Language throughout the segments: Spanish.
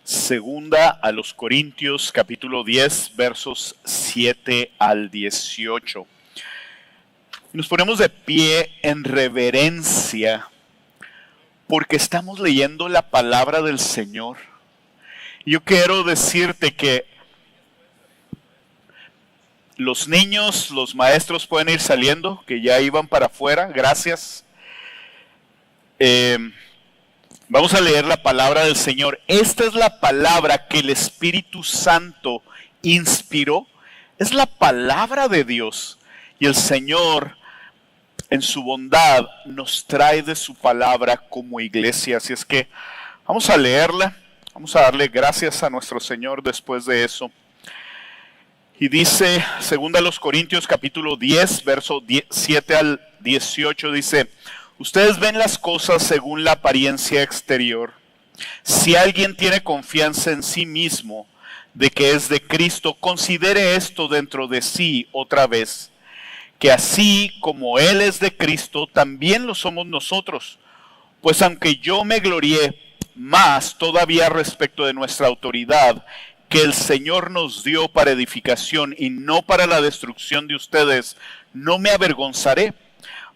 Segunda a los Corintios, capítulo 10, versos 7 al 18. Nos ponemos de pie en reverencia porque estamos leyendo la palabra del Señor. Yo quiero decirte que los niños, los maestros pueden ir saliendo, que ya iban para afuera, gracias. Vamos a leer la palabra del Señor. Esta es la palabra que el Espíritu Santo inspiró. Es la palabra de Dios. Y el Señor, en su bondad, nos trae de su palabra como iglesia. Así es que vamos a leerla. Vamos a darle gracias a nuestro Señor después de eso. Y dice, segunda a los Corintios, capítulo 10, verso 7 al 18, dice: ustedes ven las cosas según la apariencia exterior. Si alguien tiene confianza en sí mismo de que es de Cristo, considere esto dentro de sí otra vez, que así como Él es de Cristo, también lo somos nosotros. Pues aunque yo me glorié más todavía respecto de nuestra autoridad, que el Señor nos dio para edificación y no para la destrucción de ustedes, no me avergonzaré,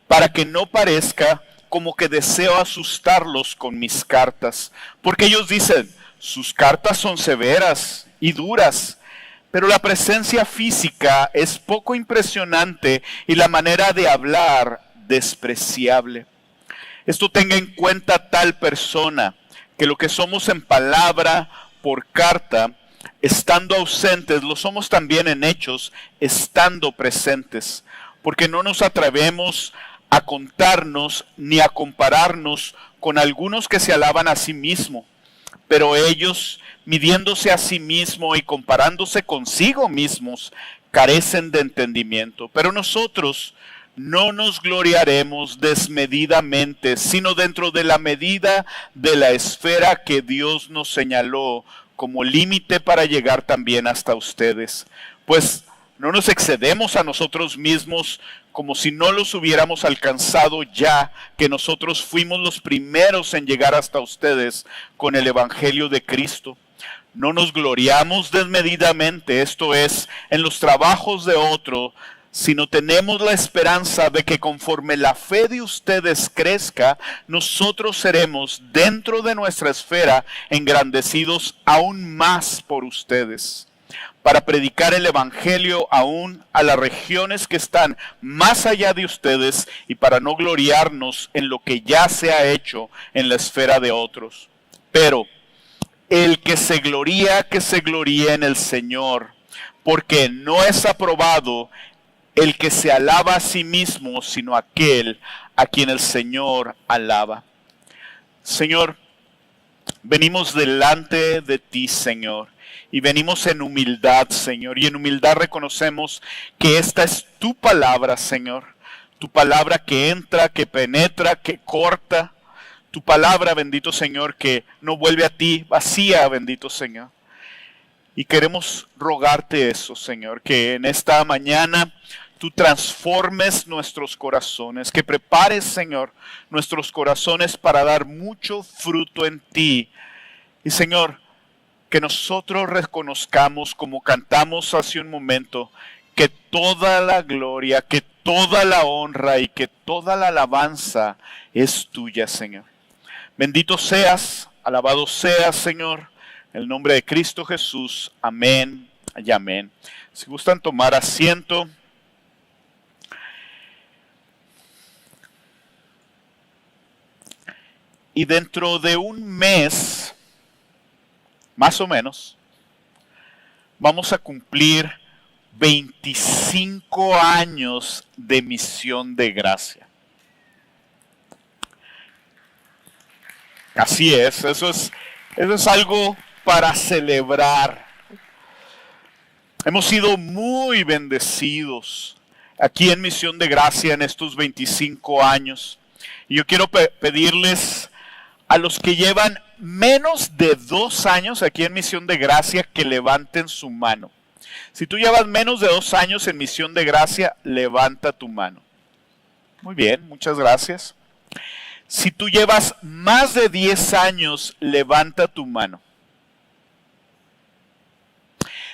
para que no parezca como que deseo asustarlos con mis cartas. Porque ellos dicen, sus cartas son severas y duras, pero la presencia física es poco impresionante y la manera de hablar despreciable. Esto tenga en cuenta tal persona, que lo que somos en palabra por carta, estando ausentes, lo somos también en hechos, estando presentes. Porque no nos atrevemos a contarnos ni a compararnos con algunos que se alaban a sí mismos, pero ellos, midiéndose a sí mismos y comparándose consigo mismos, carecen de entendimiento. Pero nosotros no nos gloriaremos desmedidamente, sino dentro de la medida de la esfera que Dios nos señaló como límite para llegar también hasta ustedes. Pues no nos excedemos a nosotros mismos como si no los hubiéramos alcanzado ya, que nosotros fuimos los primeros en llegar hasta ustedes con el Evangelio de Cristo. No nos gloriamos desmedidamente, esto es, en los trabajos de otro, sino tenemos la esperanza de que conforme la fe de ustedes crezca, nosotros seremos dentro de nuestra esfera engrandecidos aún más por ustedes, para predicar el Evangelio aún a las regiones que están más allá de ustedes y para no gloriarnos en lo que ya se ha hecho en la esfera de otros. Pero el que se gloría en el Señor, porque no es aprobado el que se alaba a sí mismo, sino aquel a quien el Señor alaba. Señor, venimos delante de ti, Señor, y venimos en humildad, Señor, y en humildad reconocemos que esta es tu palabra, Señor, tu palabra que entra, que penetra, que corta, tu palabra, bendito Señor, que no vuelve a ti vacía, bendito Señor. Y queremos rogarte eso, Señor, que en esta mañana tú transformes nuestros corazones, que prepares, Señor, nuestros corazones para dar mucho fruto en ti. Y, Señor, que nosotros reconozcamos, como cantamos hace un momento, que toda la gloria, que toda la honra y que toda la alabanza es tuya, Señor. Bendito seas, alabado seas, Señor, en el nombre de Cristo Jesús. Amén y amén. Si gustan tomar asiento. Y dentro de un mes, más o menos, vamos a cumplir 25 años de misión de gracia. Así es, eso es algo para celebrar. Hemos sido muy bendecidos aquí en Misión de Gracia en estos 25 años. Y yo quiero pedirles a los que llevan menos de 2 años aquí en Misión de Gracia que levanten su mano. Si tú llevas menos de 2 años en Misión de Gracia, levanta tu mano. Muy bien, muchas gracias. Si tú llevas más de 10 años, levanta tu mano.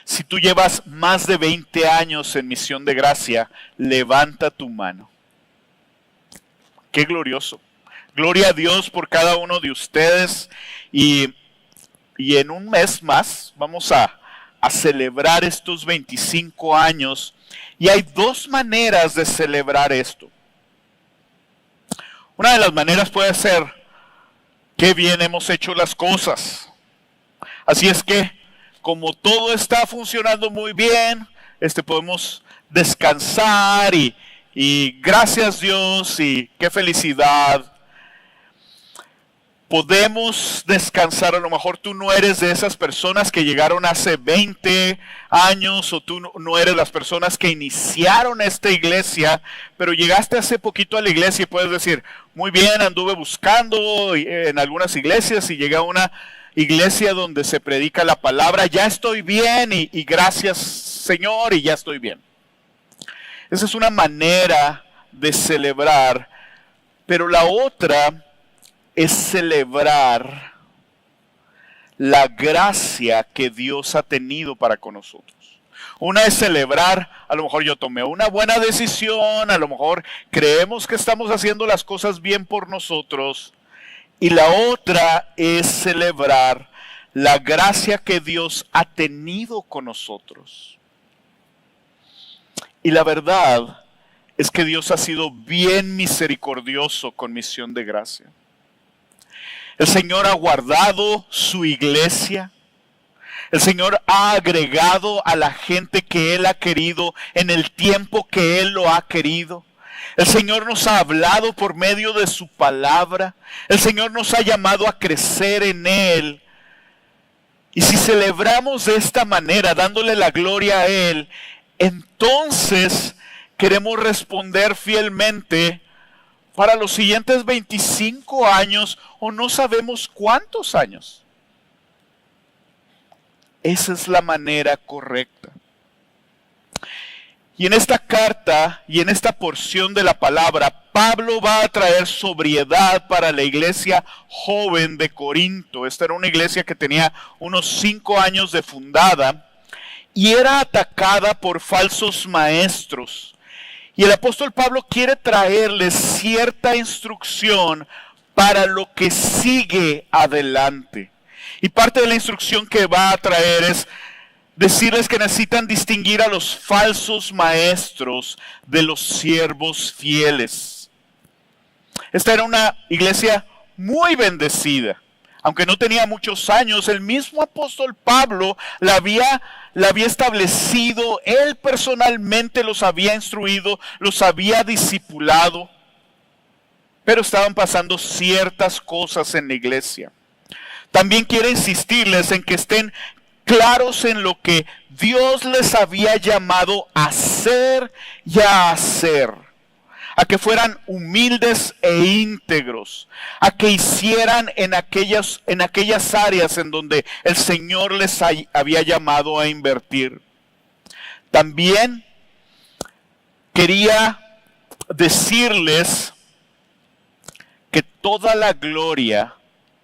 Si tú llevas más de 20 años en Misión de Gracia, levanta tu mano. Qué glorioso. Gloria a Dios por cada uno de ustedes. Y en un mes más vamos a celebrar estos 25 años. Y hay dos maneras de celebrar esto. Una de las maneras puede ser, qué bien hemos hecho las cosas. Así es que, como todo está funcionando muy bien, podemos descansar y gracias Dios y qué felicidad. Podemos descansar. A lo mejor tú no eres de esas personas que llegaron hace 20 años o tú no eres las personas que iniciaron esta iglesia, pero llegaste hace poquito a la iglesia y puedes decir, muy bien, anduve buscando en algunas iglesias y llegué a una iglesia donde se predica la palabra, ya estoy bien y gracias Señor y ya estoy bien. Esa es una manera de celebrar, pero la otra es celebrar la gracia que Dios ha tenido para con nosotros. Una es celebrar, a lo mejor yo tomé una buena decisión, a lo mejor creemos que estamos haciendo las cosas bien por nosotros. Y la otra es celebrar la gracia que Dios ha tenido con nosotros. Y la verdad es que Dios ha sido bien misericordioso con Misión de Gracia. El Señor ha guardado su iglesia. El Señor ha agregado a la gente que Él ha querido en el tiempo que Él lo ha querido. El Señor nos ha hablado por medio de su palabra. El Señor nos ha llamado a crecer en Él. Y si celebramos de esta manera, dándole la gloria a Él, entonces queremos responder fielmente para los siguientes 25 años o no sabemos cuántos años. Esa es la manera correcta. Y en esta carta y en esta porción de la palabra, Pablo va a traer sobriedad para la iglesia joven de Corinto. Esta era una iglesia que tenía unos 5 años de fundada y era atacada por falsos maestros. Y el apóstol Pablo quiere traerles cierta instrucción para lo que sigue adelante. Y parte de la instrucción que va a traer es decirles que necesitan distinguir a los falsos maestros de los siervos fieles. Esta era una iglesia muy bendecida. Aunque no tenía muchos años, el mismo apóstol Pablo la había establecido, él personalmente los había instruido, los había discipulado, pero estaban pasando ciertas cosas en la iglesia. También quiere insistirles en que estén claros en lo que Dios les había llamado a hacer y a hacer. A que fueran humildes e íntegros, a que hicieran en aquellas áreas en donde el Señor les había llamado a invertir. También quería decirles que toda la gloria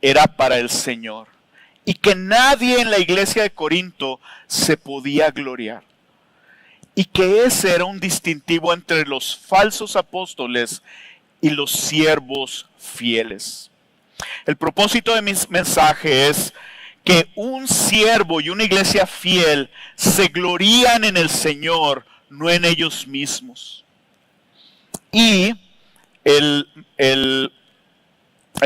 era para el Señor y que nadie en la iglesia de Corinto se podía gloriar. Y que ese era un distintivo entre los falsos apóstoles y los siervos fieles. El propósito de mi mensaje es que un siervo y una iglesia fiel se glorían en el Señor, no en ellos mismos. Y el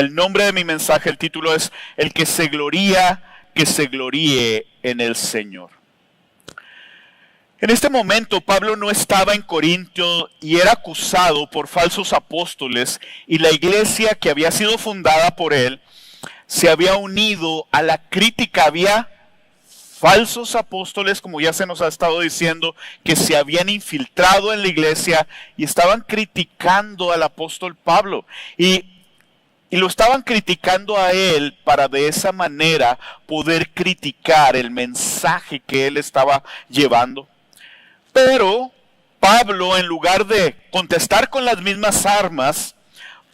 nombre de mi mensaje, el título es El que se gloría, que se gloríe en el Señor. En este momento Pablo no estaba en Corinto y era acusado por falsos apóstoles y la iglesia que había sido fundada por él se había unido a la crítica. Había falsos apóstoles, como ya se nos ha estado diciendo, que se habían infiltrado en la iglesia y estaban criticando al apóstol Pablo. Y lo estaban criticando a él para de esa manera poder criticar el mensaje que él estaba llevando. Pero Pablo, en lugar de contestar con las mismas armas,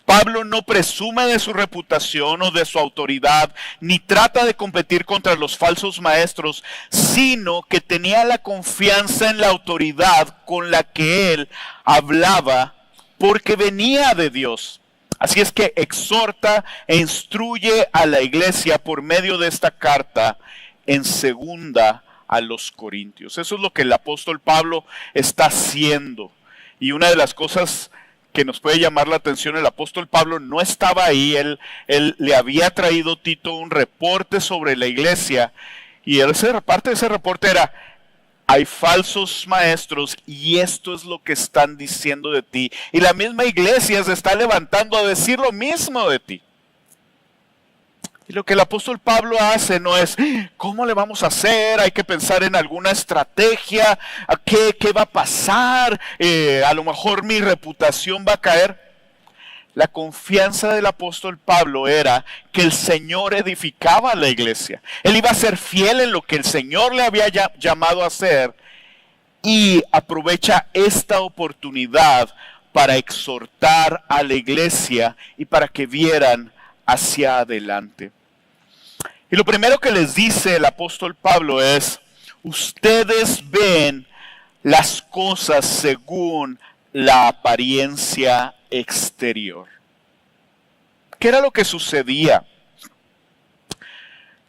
Pablo no presume de su reputación o de su autoridad, ni trata de competir contra los falsos maestros, sino que tenía la confianza en la autoridad con la que él hablaba, porque venía de Dios. Así es que exhorta e instruye a la iglesia por medio de esta carta en segunda a los Corintios. Eso es lo que el apóstol Pablo está haciendo. Y una de las cosas que nos puede llamar la atención, el apóstol Pablo no estaba ahí, él le había traído Tito un reporte sobre la iglesia, y parte de ese reporte era: hay falsos maestros y esto es lo que están diciendo de ti. Y la misma iglesia se está levantando a decir lo mismo de ti. Y lo que el apóstol Pablo hace no es: ¿cómo le vamos a hacer? Hay que pensar en alguna estrategia. ¿Qué va a pasar? A lo mejor mi reputación va a caer. La confianza del apóstol Pablo era que el Señor edificaba a la iglesia. Él iba a ser fiel en lo que el Señor le había llamado a hacer, y aprovecha esta oportunidad para exhortar a la iglesia y para que vieran hacia adelante. Y lo primero que les dice el apóstol Pablo es: ustedes ven las cosas según la apariencia exterior. ¿Qué era lo que sucedía?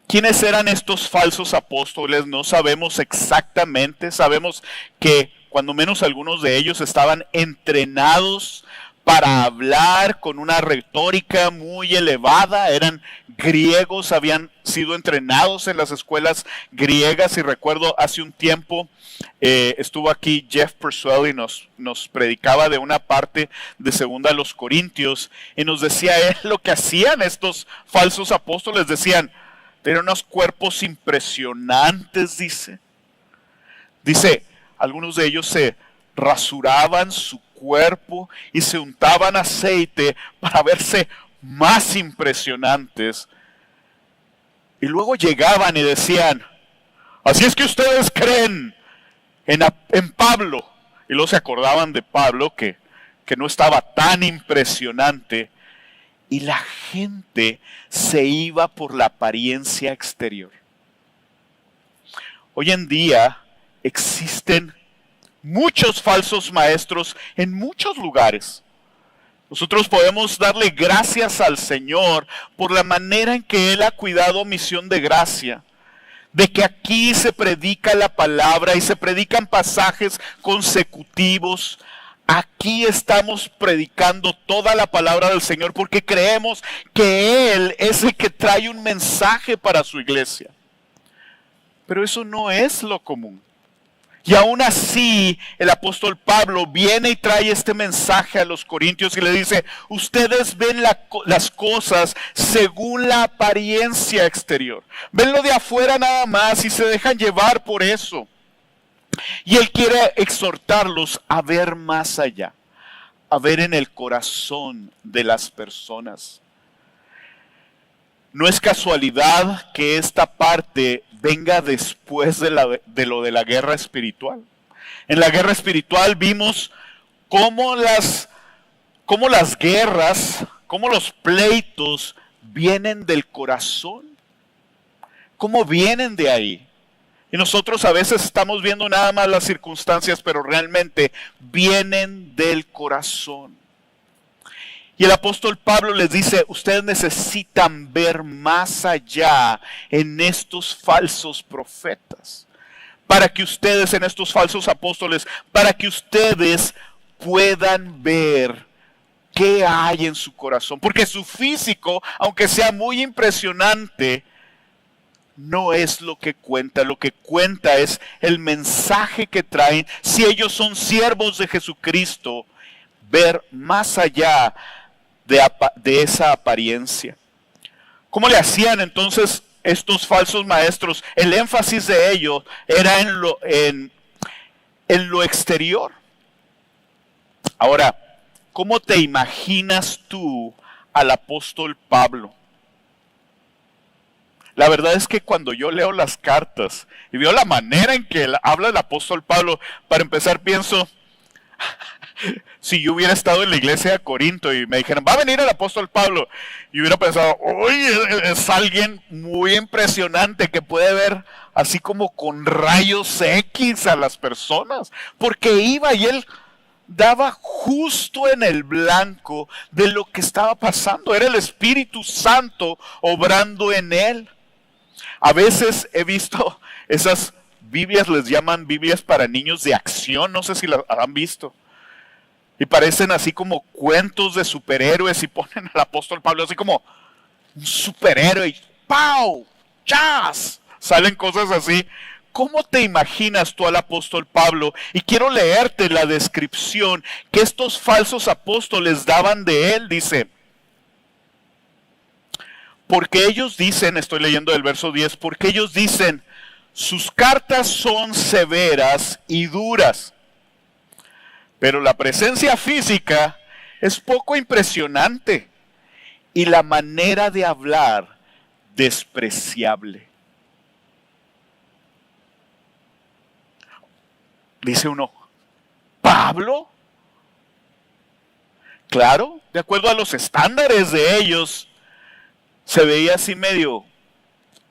¿Quiénes eran estos falsos apóstoles? No sabemos exactamente. Sabemos que cuando menos algunos de ellos estaban entrenados para hablar con una retórica muy elevada. Eran griegos, habían sido entrenados en las escuelas griegas. Y recuerdo hace un tiempo estuvo aquí Jeff Purcell y nos predicaba de una parte de segunda a los Corintios, y nos decía él lo que hacían estos falsos apóstoles. Decían: tenían unos cuerpos impresionantes, dice, algunos de ellos se rasuraban su cuerpo y se untaban aceite para verse más impresionantes. Y luego llegaban y decían: así es que ustedes creen en Pablo. Y luego se acordaban de Pablo, que no estaba tan impresionante. Y la gente se iba por la apariencia exterior. Hoy en día existen muchos falsos maestros en muchos lugares. Nosotros podemos darle gracias al Señor por la manera en que Él ha cuidado Misión de Gracia. De que aquí se predica la palabra y se predican pasajes consecutivos. Aquí estamos predicando toda la palabra del Señor porque creemos que Él es el que trae un mensaje para su iglesia. Pero eso no es lo común. Y aún así, el apóstol Pablo viene y trae este mensaje a los corintios y le dice: ustedes ven las cosas según la apariencia exterior. Ven lo de afuera nada más y se dejan llevar por eso. Y él quiere exhortarlos a ver más allá, a ver en el corazón de las personas. No es casualidad que esta parte venga después de lo de la guerra espiritual. En la guerra espiritual vimos cómo las guerras, cómo los pleitos vienen del corazón, cómo vienen de ahí. Y nosotros a veces estamos viendo nada más las circunstancias, pero realmente vienen del corazón. Y el apóstol Pablo les dice: ustedes necesitan ver más allá en estos falsos profetas. Para que ustedes, en estos falsos apóstoles, para que ustedes puedan ver qué hay en su corazón. Porque su físico, aunque sea muy impresionante, no es lo que cuenta. Lo que cuenta es el mensaje que traen. Si ellos son siervos de Jesucristo, ver más allá de esa apariencia. ¿Cómo le hacían entonces estos falsos maestros? El énfasis de ellos era en lo exterior. Ahora, ¿cómo te imaginas tú al apóstol Pablo? La verdad es que cuando yo leo las cartas y veo la manera en que habla el apóstol Pablo, para empezar pienso: Si yo hubiera estado en la iglesia de Corinto y me dijeran, va a venir el apóstol Pablo, y hubiera pensado, oye, es alguien muy impresionante que puede ver así como con rayos X a las personas, porque iba y él daba justo en el blanco de lo que estaba pasando. Era el Espíritu Santo obrando en él. A veces he visto esas Biblias, les llaman Biblias para niños de acción, no sé si las han visto. Y parecen así como cuentos de superhéroes y ponen al apóstol Pablo así como un superhéroe y ¡pau! ¡Chas! Salen cosas así. ¿Cómo te imaginas tú al apóstol Pablo? Y quiero leerte la descripción que estos falsos apóstoles daban de él. Dice, porque ellos dicen, estoy leyendo del verso 10, porque ellos dicen, sus cartas son severas y duras, pero la presencia física es poco impresionante y la manera de hablar despreciable. Dice uno, ¿Pablo? Claro, de acuerdo a los estándares de ellos, se veía así medio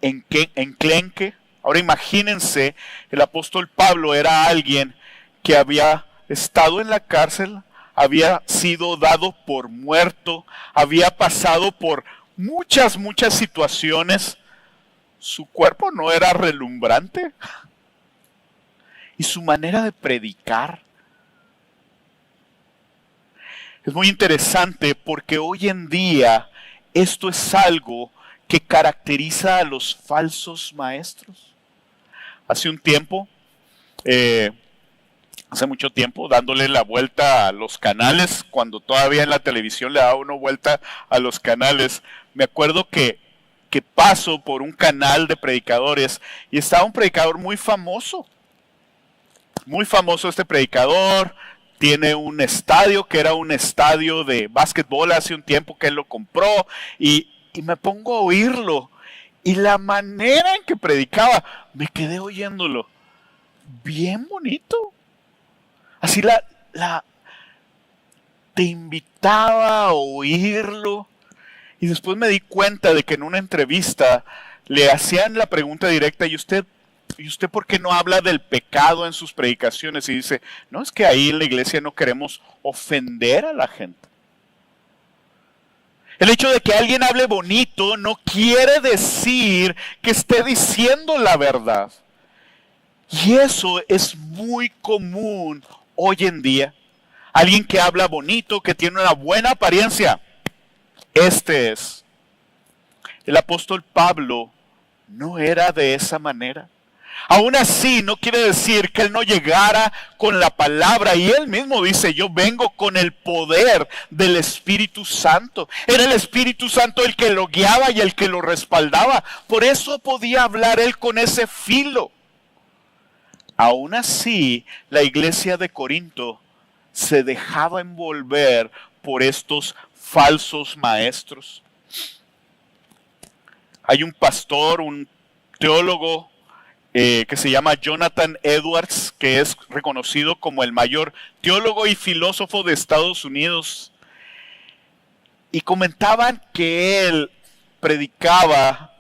enclenque. Ahora imagínense, el apóstol Pablo era alguien que había estado en la cárcel, había sido dado por muerto, había pasado por muchas situaciones. Su cuerpo no era relumbrante. Y su manera de predicar es muy interesante porque hoy en día esto es algo que caracteriza a los falsos maestros. Hace un tiempo, hace mucho tiempo, dándole la vuelta a los canales, cuando todavía en la televisión le daba uno vuelta a los canales, me acuerdo que paso por un canal de predicadores y estaba un predicador muy famoso. Muy famoso este predicador, tiene un estadio que era un estadio de básquetbol hace un tiempo que él lo compró y me pongo a oírlo. Y la manera en que predicaba, me quedé oyéndolo. Bien bonito. Así te invitaba a oírlo. Y después me di cuenta de que en una entrevista le hacían la pregunta directa, ¿y usted por qué no habla del pecado en sus predicaciones? Y dice, no, es que ahí en la iglesia no queremos ofender a la gente. El hecho de que alguien hable bonito no quiere decir que esté diciendo la verdad. Y eso es muy común hoy en día. Alguien que habla bonito, que tiene una buena apariencia. Este es. El apóstol Pablo no era de esa manera. Aún así, no quiere decir que él no llegara con la palabra. Y él mismo dice, yo vengo con el poder del Espíritu Santo. Era el Espíritu Santo el que lo guiaba y el que lo respaldaba. Por eso podía hablar él con ese filo. Aún así, la iglesia de Corinto se dejaba envolver por estos falsos maestros. Hay un pastor, un teólogo, que se llama Jonathan Edwards, que es reconocido como el mayor teólogo y filósofo de Estados Unidos. Y comentaban que él predicaba,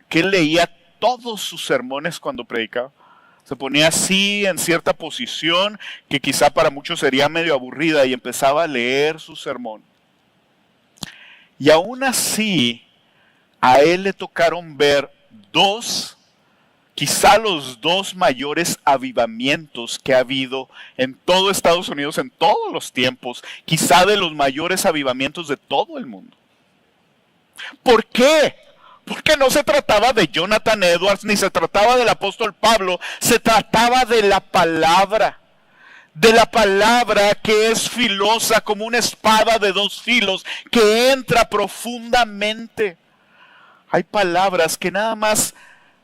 que él leía todos sus sermones cuando predicaba. Se ponía así en cierta posición, que quizá para muchos sería medio aburrida, y empezaba a leer su sermón. Y aún así, a él le tocaron ver quizá los dos mayores avivamientos que ha habido en todo Estados Unidos en todos los tiempos, quizá de los mayores avivamientos de todo el mundo. ¿Por qué? Porque no se trataba de Jonathan Edwards, ni se trataba del apóstol Pablo, se trataba de la palabra que es filosa como una espada de dos filos, que entra profundamente. Hay palabras que nada más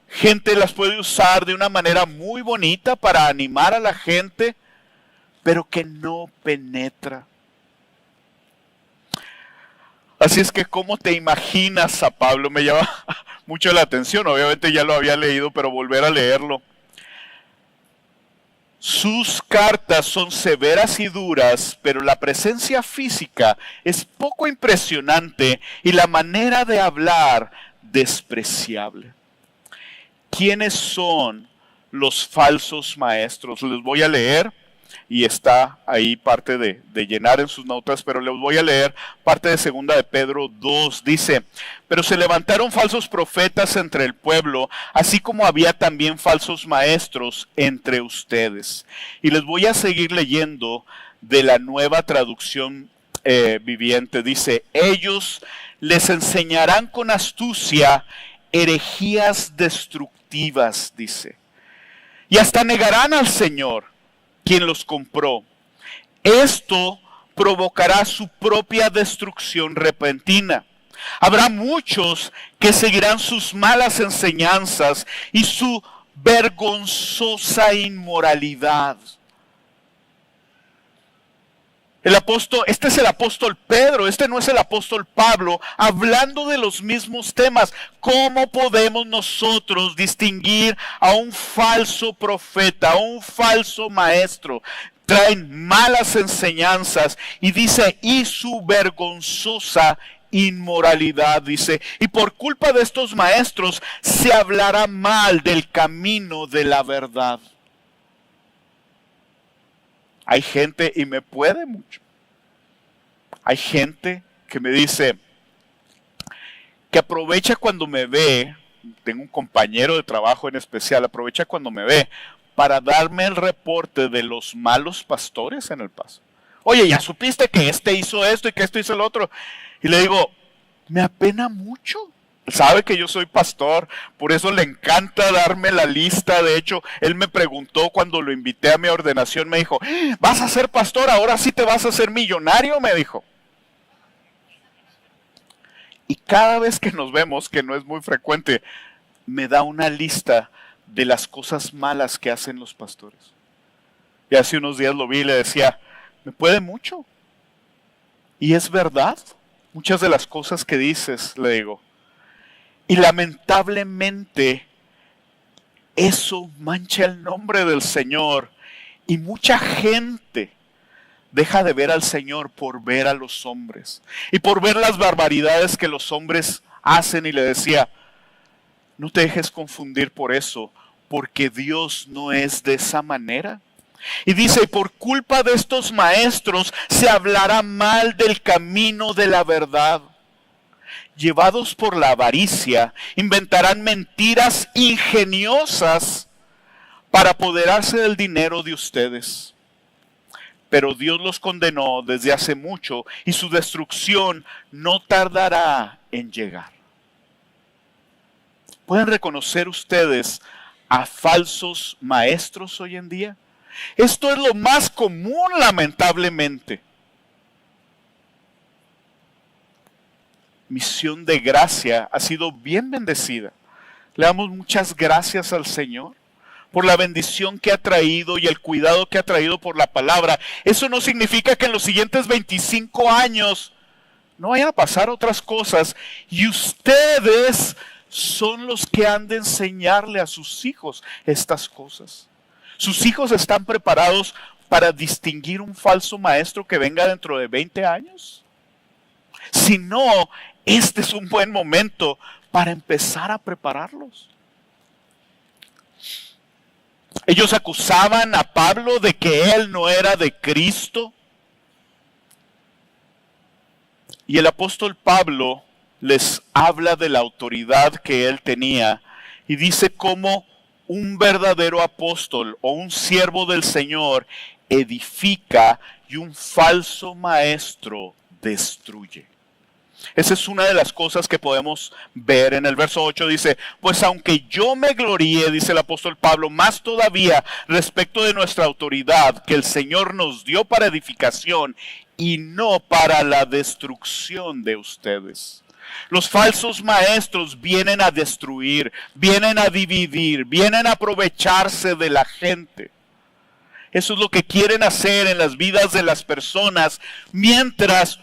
gente las puede usar de una manera muy bonita para animar a la gente, pero que no penetra. Así es que, ¿cómo te imaginas a Pablo? Me llama mucho la atención. Obviamente ya lo había leído, pero volver a leerlo. Sus cartas son severas y duras, pero la presencia física es poco impresionante y la manera de hablar despreciable. ¿Quiénes son los falsos maestros? Les voy a leer, y está ahí parte de llenar en sus notas, pero les voy a leer parte de 2 de Pedro 2. Dice: pero se levantaron falsos profetas entre el pueblo, así como había también falsos maestros entre ustedes. Y les voy a seguir leyendo de la Nueva Traducción Viviente. Dice: ellos les enseñarán con astucia herejías destructivas, dice, y hasta negarán al Señor, quien los compró. Esto provocará su propia destrucción repentina. Habrá muchos que seguirán sus malas enseñanzas y su vergonzosa inmoralidad. Este es el apóstol Pedro, este no es el apóstol Pablo, hablando de los mismos temas. ¿Cómo podemos nosotros distinguir a un falso profeta, a un falso maestro? Traen malas enseñanzas y dice, y su vergonzosa inmoralidad, dice, y por culpa de estos maestros se hablará mal del camino de la verdad. Hay gente, y me puede mucho, hay gente que me dice que aprovecha cuando me ve, tengo un compañero de trabajo en especial, aprovecha cuando me ve para darme el reporte de los malos pastores en El Paso. Oye, ¿ya supiste que este hizo esto y que esto hizo el otro? Y le digo, me apena mucho. Sabe que yo soy pastor, por eso le encanta darme la lista. De hecho, él me preguntó cuando lo invité a mi ordenación, me dijo, ¿vas a ser pastor? ¿Ahora sí te vas a hacer millonario? Me dijo. Y cada vez que nos vemos, que no es muy frecuente, me da una lista de las cosas malas que hacen los pastores. Y hace unos días lo vi y le decía, me puede mucho. Y es verdad, muchas de las cosas que dices, le digo. Y lamentablemente eso mancha el nombre del Señor. Y mucha gente deja de ver al Señor por ver a los hombres. Y por ver las barbaridades que los hombres hacen. Y le decía, no te dejes confundir por eso, porque Dios no es de esa manera. Y dice, y por culpa de estos maestros se hablará mal del camino de la verdad. Llevados por la avaricia, inventarán mentiras ingeniosas para apoderarse del dinero de ustedes. Pero Dios los condenó desde hace mucho y su destrucción no tardará en llegar. ¿Pueden reconocer ustedes a falsos maestros hoy en día? Esto es lo más común, lamentablemente. Misión de Gracia ha sido bien bendecida. Le damos muchas gracias al Señor por la bendición que ha traído y el cuidado que ha traído por la palabra. Eso no significa que en los siguientes 25 años no vayan a pasar otras cosas. Y ustedes son los que han de enseñarle a sus hijos estas cosas. Sus hijos están preparados para distinguir un falso maestro que venga dentro de 20 años. Si no, este es un buen momento para empezar a prepararlos. Ellos acusaban a Pablo de que él no era de Cristo. Y el apóstol Pablo les habla de la autoridad que él tenía y dice cómo un verdadero apóstol o un siervo del Señor edifica y un falso maestro destruye. Esa es una de las cosas que podemos ver en el verso 8. Dice, pues aunque yo me gloríe, dice el apóstol Pablo, más todavía respecto de nuestra autoridad que el Señor nos dio para edificación y no para la destrucción de ustedes. Los falsos maestros vienen a destruir, vienen a dividir, vienen a aprovecharse de la gente. Eso es lo que quieren hacer en las vidas de las personas, mientras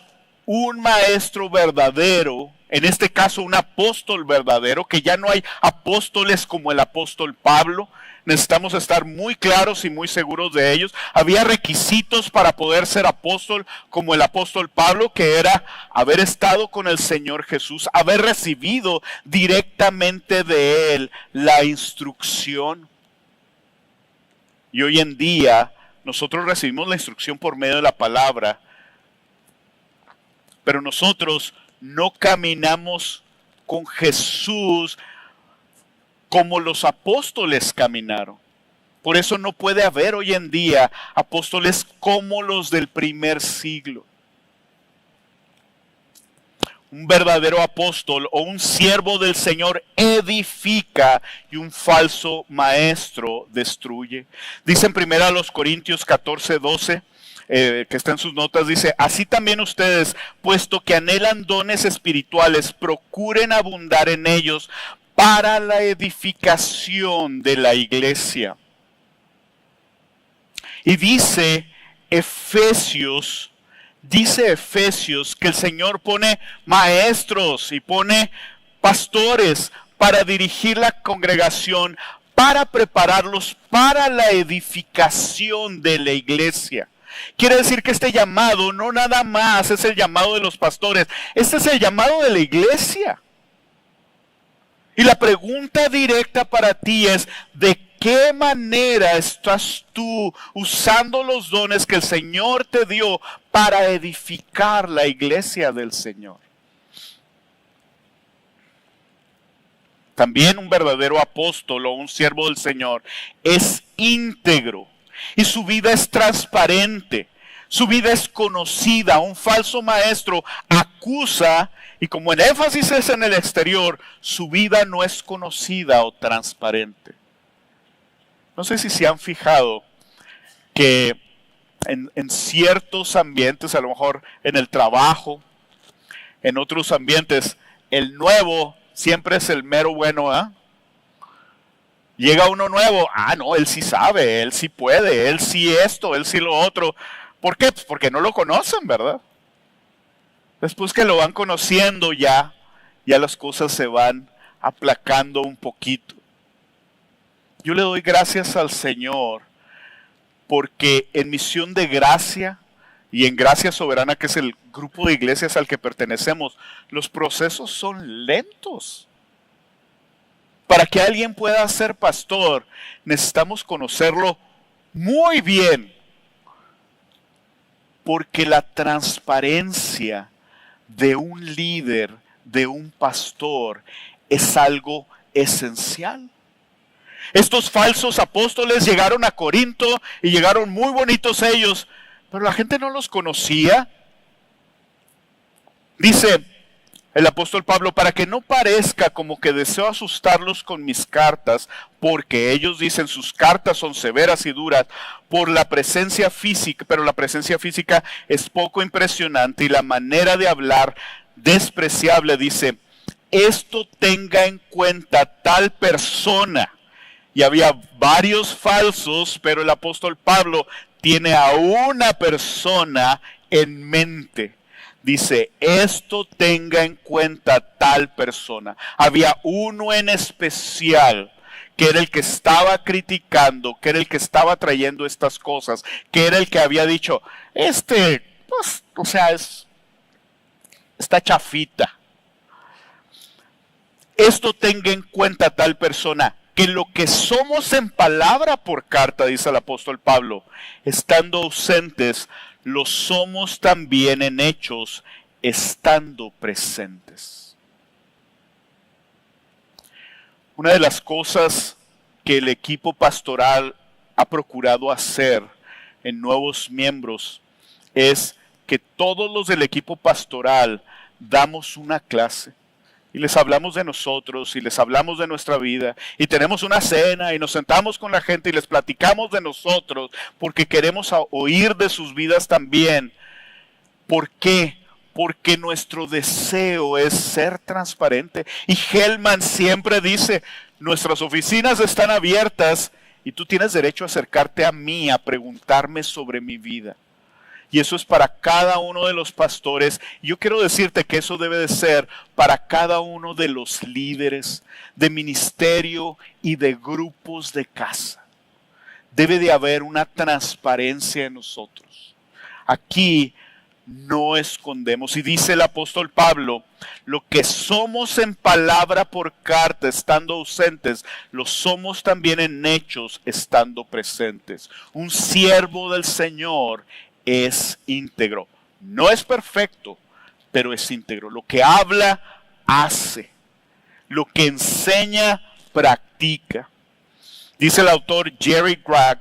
un maestro verdadero en este caso un apóstol verdadero, que ya no hay apóstoles como el apóstol Pablo. Necesitamos estar muy claros y muy seguros de ellos. Había requisitos para poder ser apóstol como el apóstol Pablo, que era haber estado con el Señor Jesús, haber recibido directamente de Él la instrucción. Y hoy en día nosotros recibimos la instrucción por medio de la palabra, pero nosotros no caminamos con Jesús como los apóstoles caminaron. Por eso no puede haber hoy en día apóstoles como los del primer siglo. Un verdadero apóstol o un siervo del Señor edifica y un falso maestro destruye. Dice en 1 Corintios 14:12, que está en sus notas, dice: así también ustedes, puesto que anhelan dones espirituales, procuren abundar en ellos para la edificación de la iglesia. Y dice Efesios que el Señor pone maestros y pone pastores para dirigir la congregación, para prepararlos para la edificación de la iglesia. Quiere decir que este llamado no nada más es el llamado de los pastores, este es el llamado de la iglesia. Y la pregunta directa para ti es: ¿de qué manera estás tú usando los dones que el Señor te dio para edificar la iglesia del Señor? También un verdadero apóstol o un siervo del Señor es íntegro y su vida es transparente, su vida es conocida. Un falso maestro acusa, y como el énfasis es en el exterior, su vida no es conocida o transparente. No sé si se han fijado que en ciertos ambientes, a lo mejor en el trabajo, en otros ambientes, el nuevo siempre es el mero bueno, ¿eh? Llega uno nuevo, no, él sí sabe, él sí puede, él sí esto, él sí lo otro. ¿Por qué? Pues porque no lo conocen, ¿verdad? Después que lo van conociendo ya las cosas se van aplacando un poquito. Yo le doy gracias al Señor porque en Misión de Gracia y en Gracia Soberana, que es el grupo de iglesias al que pertenecemos, los procesos son lentos. Para que alguien pueda ser pastor, necesitamos conocerlo muy bien, porque la transparencia de un líder, de un pastor, es algo esencial. Estos falsos apóstoles llegaron a Corinto y llegaron muy bonitos ellos, pero la gente no los conocía. Dice el apóstol Pablo: para que no parezca como que deseo asustarlos con mis cartas, porque ellos dicen sus cartas son severas y duras por la presencia física, pero la presencia física es poco impresionante y la manera de hablar despreciable. Dice: esto tenga en cuenta tal persona. Y había varios falsos, pero el apóstol Pablo tiene a una persona en mente. Dice: esto tenga en cuenta tal persona. Había uno en especial que era el que estaba criticando, que era el que estaba trayendo estas cosas, que era el que había dicho: está chafita. Esto tenga en cuenta tal persona, que lo que somos en palabra por carta, dice el apóstol Pablo, estando ausentes, lo somos también en hechos, estando presentes. Una de las cosas que el equipo pastoral ha procurado hacer en nuevos miembros es que todos los del equipo pastoral damos una clase. Y les hablamos de nosotros y les hablamos de nuestra vida y tenemos una cena y nos sentamos con la gente y les platicamos de nosotros porque queremos oír de sus vidas también. ¿Por qué? Porque nuestro deseo es ser transparente. Y Hellman siempre dice: nuestras oficinas están abiertas y tú tienes derecho a acercarte a mí, a preguntarme sobre mi vida. Y eso es para cada uno de los pastores. Yo quiero decirte que eso debe de ser para cada uno de los líderes de ministerio y de grupos de casa. Debe de haber una transparencia en nosotros. Aquí no escondemos. Y dice el apóstol Pablo, lo que somos en palabra por carta estando ausentes, lo somos también en hechos estando presentes. Un siervo del Señor es íntegro. No es perfecto, pero es íntegro. Lo que habla, hace. Lo que enseña, practica. Dice el autor Jerry Gregg,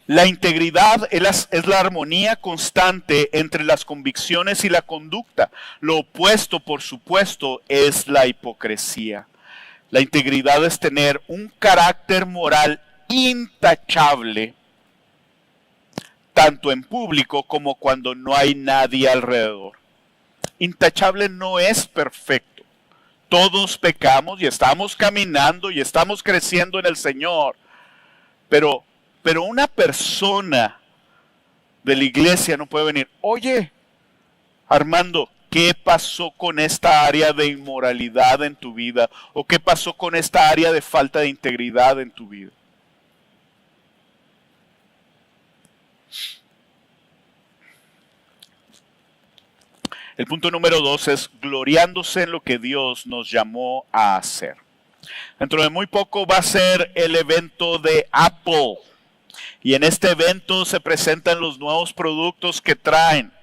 la integridad es la armonía constante entre las convicciones y la conducta. Lo opuesto, por supuesto, es la hipocresía. La integridad es tener un carácter moral intachable, tanto en público como cuando no hay nadie alrededor. Intachable no es perfecto. Todos pecamos y estamos caminando y estamos creciendo en el Señor. Pero una persona de la iglesia no puede venir, oye, Armando, ¿qué pasó con esta área de inmoralidad en tu vida? ¿O qué pasó con esta área de falta de integridad en tu vida? El punto número 2 es gloriándose en lo que Dios nos llamó a hacer. Dentro de muy poco va a ser el evento de Apple. Y en este evento se presentan los nuevos productos que traen.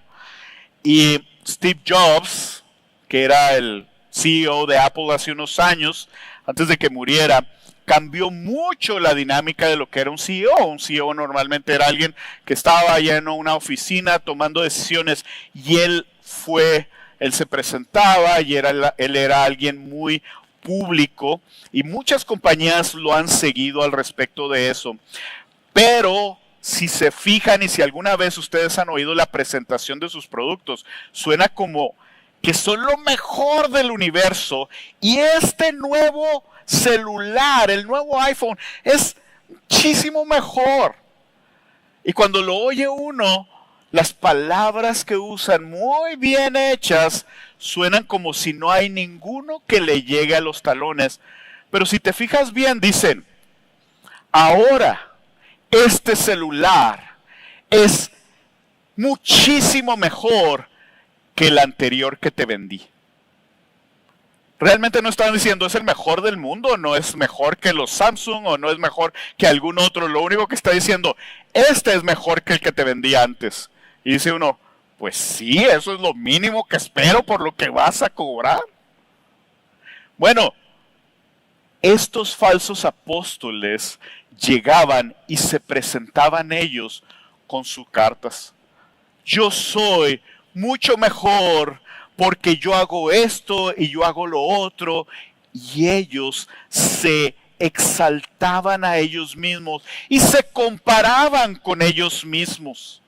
Y Steve Jobs, que era el CEO de Apple hace unos años, antes de que muriera, cambió mucho la dinámica de lo que era un CEO. Un CEO normalmente era alguien que estaba allá en una oficina tomando decisiones y él se presentaba y él era alguien muy público y muchas compañías lo han seguido al respecto de eso. Pero si se fijan y si alguna vez ustedes han oído la presentación de sus productos, suena como que son lo mejor del universo y este nuevo celular, el nuevo iPhone, es muchísimo mejor. Y cuando lo oye uno, las palabras que usan muy bien hechas suenan como si no hay ninguno que le llegue a los talones. Pero si te fijas bien, dicen, ahora este celular es muchísimo mejor que el anterior que te vendí. Realmente no están diciendo es el mejor del mundo, no es mejor que los Samsung o no es mejor que algún otro. Lo único que está diciendo, este es mejor que el que te vendí antes. Y dice uno, pues sí, eso es lo mínimo que espero por lo que vas a cobrar. Bueno, estos falsos apóstoles llegaban y se presentaban ellos con sus cartas. Yo soy mucho mejor porque yo hago esto y yo hago lo otro. Y ellos se exaltaban a ellos mismos y se comparaban con ellos mismos.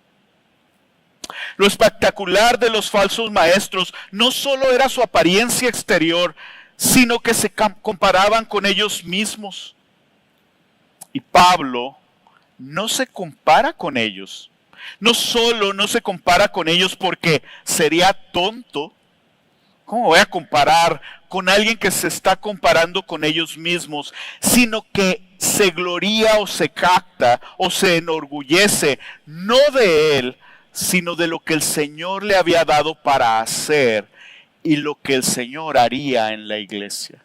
Lo espectacular de los falsos maestros no solo era su apariencia exterior, sino que se comparaban con ellos mismos. Y Pablo no se compara con ellos. No solo no se compara con ellos porque sería tonto. ¿Cómo voy a comparar con alguien que se está comparando con ellos mismos? Sino que se gloría o se jacta o se enorgullece no de él, sino de lo que el Señor le había dado para hacer y lo que el Señor haría en la iglesia.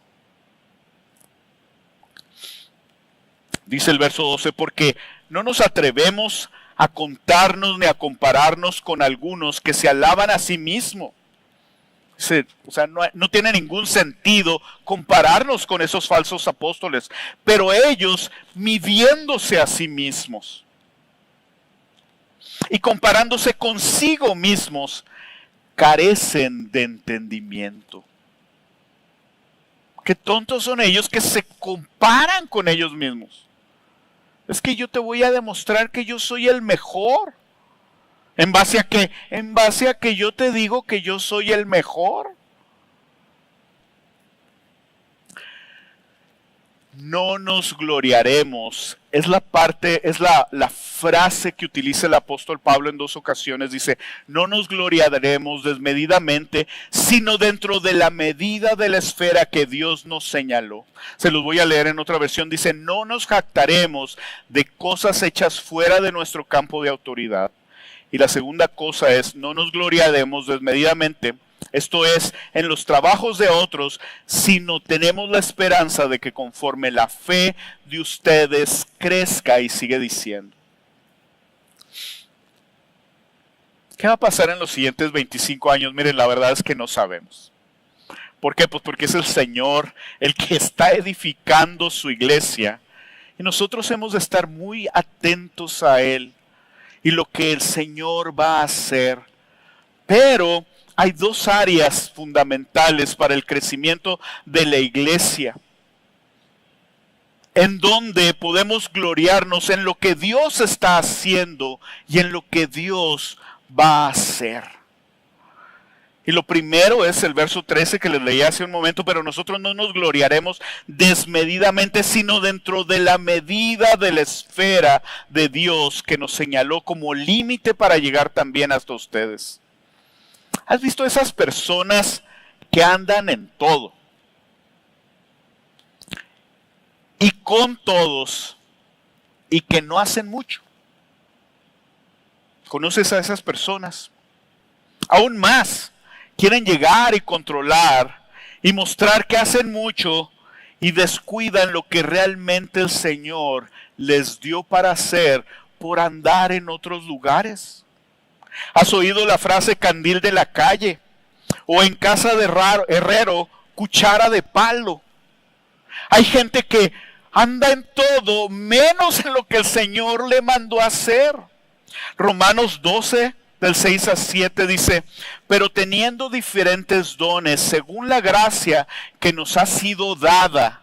Dice el verso 12, porque no nos atrevemos a contarnos ni a compararnos con algunos que se alaban a sí mismos. O sea, no tiene ningún sentido compararnos con esos falsos apóstoles, pero ellos midiéndose a sí mismos y comparándose consigo mismos, carecen de entendimiento. Qué tontos son ellos que se comparan con ellos mismos. Es que yo te voy a demostrar que yo soy el mejor. ¿En base a qué? En base a que yo te digo que yo soy el mejor. No nos gloriaremos. Es la frase que utiliza el apóstol Pablo en 2 ocasiones. Dice, no nos gloriaremos desmedidamente, sino dentro de la medida de la esfera que Dios nos señaló. Se los voy a leer en otra versión. Dice, no nos jactaremos de cosas hechas fuera de nuestro campo de autoridad. Y la segunda cosa es, no nos gloriaremos desmedidamente, esto es, en los trabajos de otros, sino tenemos la esperanza de que conforme la fe de ustedes crezca. Y sigue diciendo, ¿qué va a pasar en los siguientes 25 años? Miren, la verdad es que no sabemos. ¿Por qué? Pues porque es el Señor el que está edificando su iglesia. Y nosotros hemos de estar muy atentos a Él y lo que el Señor va a hacer. Pero hay dos áreas fundamentales para el crecimiento de la iglesia, en donde podemos gloriarnos en lo que Dios está haciendo y en lo que Dios va a hacer. Y lo primero es el verso 13 que les leí hace un momento, pero nosotros no nos gloriaremos desmedidamente, sino dentro de la medida de la esfera de Dios que nos señaló como límite para llegar también hasta ustedes. ¿Has visto esas personas que andan en todo y con todos y que no hacen mucho? ¿Conoces a esas personas? Aún más, quieren llegar y controlar y mostrar que hacen mucho y descuidan lo que realmente el Señor les dio para hacer por andar en otros lugares. ¿Has oído la frase candil de la calle? O en casa de herrero, cuchara de palo. Hay gente que anda en todo menos en lo que el Señor le mandó a hacer. Romanos 12, del 6 a 7 dice, pero teniendo diferentes dones según la gracia que nos ha sido dada.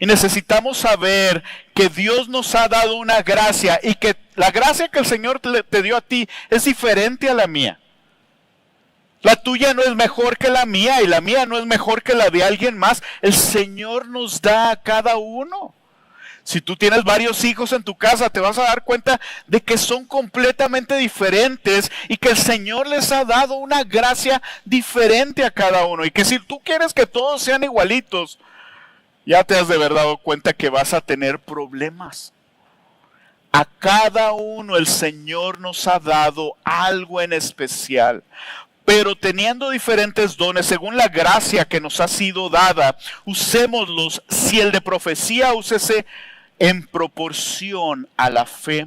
Y necesitamos saber que Dios nos ha dado una gracia y que la gracia que el Señor te dio a ti es diferente a la mía. La tuya no es mejor que la mía y la mía no es mejor que la de alguien más. El Señor nos da a cada uno. Si tú tienes varios hijos en tu casa, te vas a dar cuenta de que son completamente diferentes y que el Señor les ha dado una gracia diferente a cada uno. Y que si tú quieres que todos sean igualitos, ya te has de haber dado cuenta que vas a tener problemas. A cada uno el Señor nos ha dado algo en especial. Pero teniendo diferentes dones, según la gracia que nos ha sido dada, usémoslos. Si el de profecía, úsese en proporción a la fe.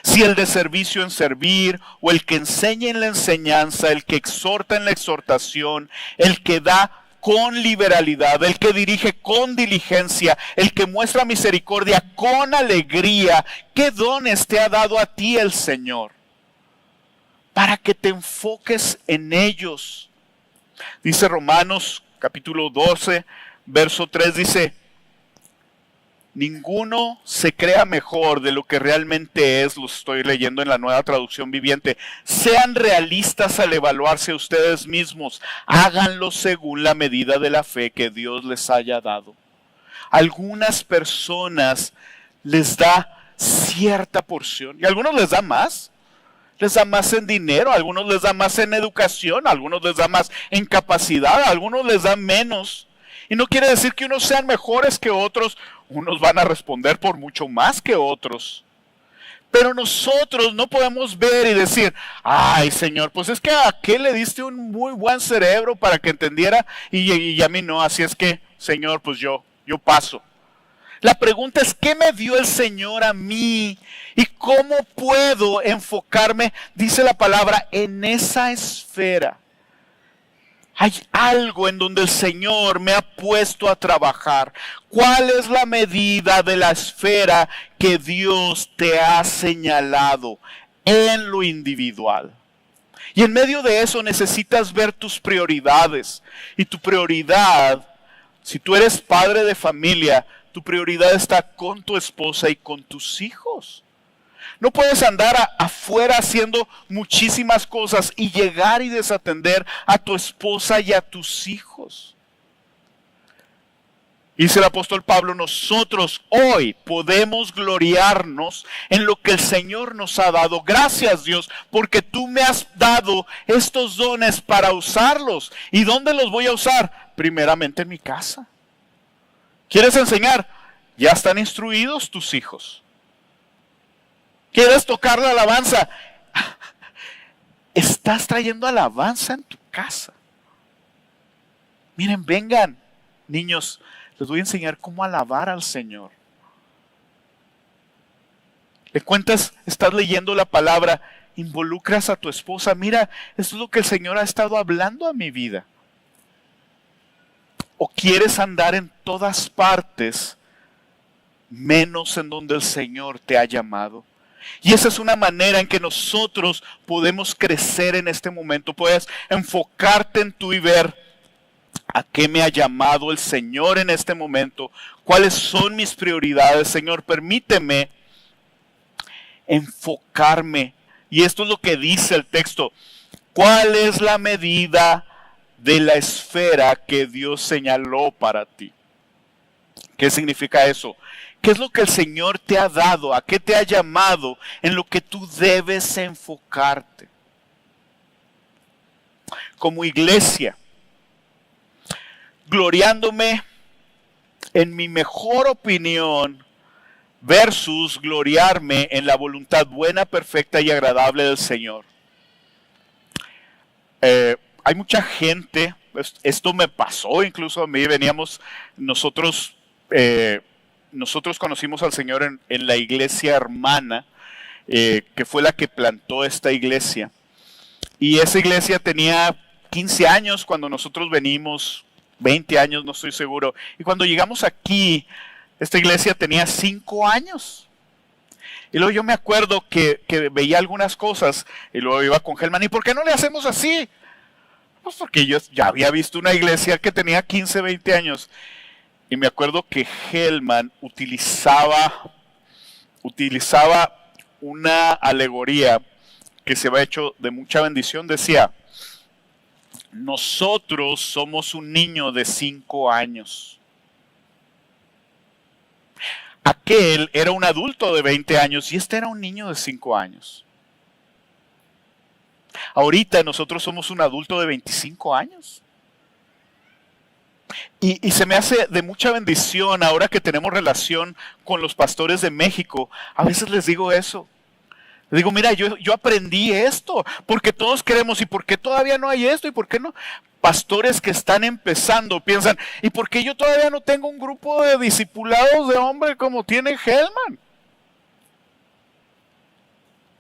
Si el de servicio, en servir, o el que enseña en la enseñanza, el que exhorta en la exhortación, el que da con liberalidad, el que dirige con diligencia, el que muestra misericordia con alegría. ¿Qué dones te ha dado a ti el Señor? Para que te enfoques en ellos. Dice Romanos capítulo 12, verso 3, dice, ninguno se crea mejor de lo que realmente es. Lo estoy leyendo en la Nueva Traducción Viviente. Sean realistas al evaluarse a ustedes mismos. Háganlo según la medida de la fe que Dios les haya dado. Algunas personas les da cierta porción y a algunos les da más. Les da más en dinero, a algunos les da más en educación, a algunos les da más en capacidad, a algunos les da menos. Y no quiere decir que unos sean mejores que otros, unos van a responder por mucho más que otros. Pero nosotros no podemos ver y decir, ay Señor, pues es que a aquel le diste un muy buen cerebro para que entendiera y a mí no, así es que Señor, pues yo paso. La pregunta es, ¿qué me dio el Señor a mí? ¿Y cómo puedo enfocarme, dice la palabra, en esa esfera? Hay algo en donde el Señor me ha puesto a trabajar. ¿Cuál es la medida de la esfera que Dios te ha señalado en lo individual? Y en medio de eso necesitas ver tus prioridades. Y tu prioridad, si tú eres padre de familia, tu prioridad está con tu esposa y con tus hijos. No puedes andar afuera haciendo muchísimas cosas y llegar y desatender a tu esposa y a tus hijos. Dice el apóstol Pablo, nosotros hoy podemos gloriarnos en lo que el Señor nos ha dado. Gracias, Dios, porque tú me has dado estos dones para usarlos. ¿Y dónde los voy a usar? Primeramente en mi casa. ¿Quieres enseñar? Ya están instruidos tus hijos. ¿Quieres tocar la alabanza? Estás trayendo alabanza en tu casa. Miren, vengan, niños, les voy a enseñar cómo alabar al Señor. Le cuentas, estás leyendo la palabra, involucras a tu esposa. Mira, esto es lo que el Señor ha estado hablando a mi vida. O quieres andar en todas partes, menos en donde el Señor te ha llamado. Y esa es una manera en que nosotros podemos crecer en este momento. Puedes enfocarte en tú y ver a qué me ha llamado el Señor en este momento. ¿Cuáles son mis prioridades? Señor, permíteme enfocarme. Y esto es lo que dice el texto. ¿Cuál es la medida de la esfera que Dios señaló para ti? ¿Qué significa eso? ¿Qué es lo que el Señor te ha dado? ¿A qué te ha llamado? En lo que tú debes enfocarte. Como iglesia, gloriándome en mi mejor opinión versus gloriarme en la voluntad buena, perfecta y agradable del Señor. Hay mucha gente, esto me pasó incluso a mí, nosotros conocimos al Señor en la iglesia hermana, que fue la que plantó esta iglesia. Y esa iglesia tenía 15 años cuando nosotros venimos, 20 años, no estoy seguro. Y cuando llegamos aquí, esta iglesia tenía 5 años. Y luego yo me acuerdo que veía algunas cosas y luego iba con Helman. ¿Y por qué no le hacemos así? Pues porque yo ya había visto una iglesia que tenía 15, 20 años. Y me acuerdo que Helman utilizaba una alegoría que se había hecho de mucha bendición. Decía, nosotros somos un niño de 5 años. Aquel era un adulto de 20 años y este era un niño de 5 años. Ahorita nosotros somos un adulto de 25 años. Y se me hace de mucha bendición ahora que tenemos relación con los pastores de México. A veces les digo eso. Les digo, mira, yo aprendí esto, porque todos queremos, ¿y por qué todavía no hay esto? ¿Y por qué no? Pastores que están empezando piensan, ¿y por qué yo todavía no tengo un grupo de discipulados de hombre como tiene Helman?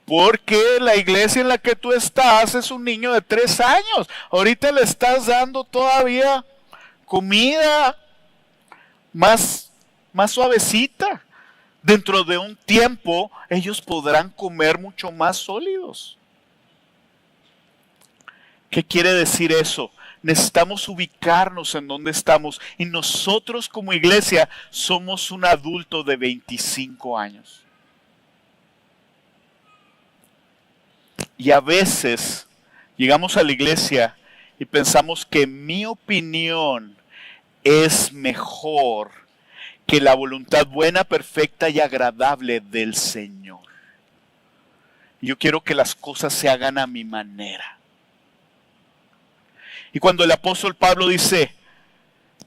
Porque la iglesia en la que tú estás es un niño de 3 años. Ahorita le estás dando todavía comida más suavecita. Dentro de un tiempo ellos podrán comer mucho más sólidos. ¿Qué quiere decir eso? Necesitamos ubicarnos en donde estamos. Y nosotros como iglesia somos un adulto de 25 años. Y a veces llegamos a la iglesia y pensamos que mi opinión es mejor que la voluntad buena, perfecta y agradable del Señor. Yo quiero que las cosas se hagan a mi manera. Y cuando el apóstol Pablo dice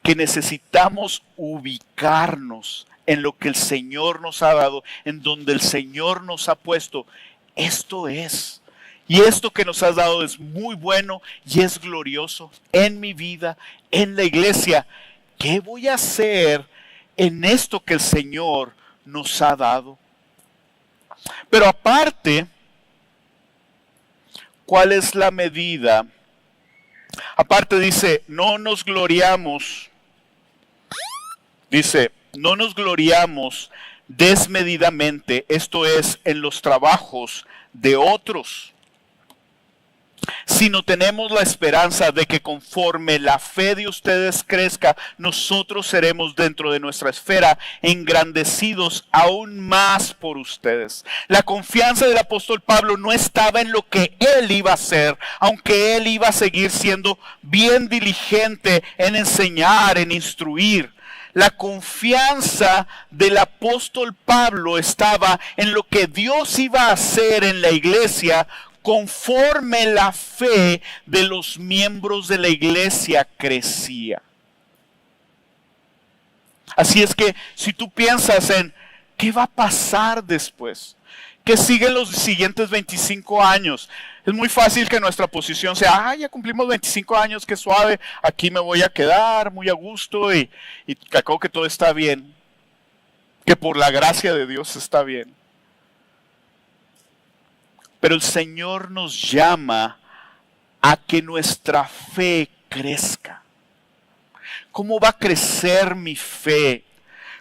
que necesitamos ubicarnos en lo que el Señor nos ha dado, en donde el Señor nos ha puesto, esto es. Y esto que nos has dado es muy bueno y es glorioso en mi vida, en la iglesia. ¿Qué voy a hacer en esto que el Señor nos ha dado? Pero aparte, ¿cuál es la medida? Aparte dice, no nos gloriamos desmedidamente, esto es, en los trabajos de otros, sino tenemos la esperanza de que conforme la fe de ustedes crezca, nosotros seremos dentro de nuestra esfera engrandecidos aún más por ustedes. La confianza del apóstol Pablo no estaba en lo que él iba a hacer, aunque él iba a seguir siendo bien diligente en enseñar, en instruir. La confianza del apóstol Pablo estaba en lo que Dios iba a hacer en la iglesia conforme la fe de los miembros de la iglesia crecía. Así es que si tú piensas en qué va a pasar después, qué siguen los siguientes 25 años, es muy fácil que nuestra posición sea, ya cumplimos 25 años, qué suave, aquí me voy a quedar muy a gusto y acabo que todo está bien, que por la gracia de Dios está bien. Pero el Señor nos llama a que nuestra fe crezca. ¿Cómo va a crecer mi fe?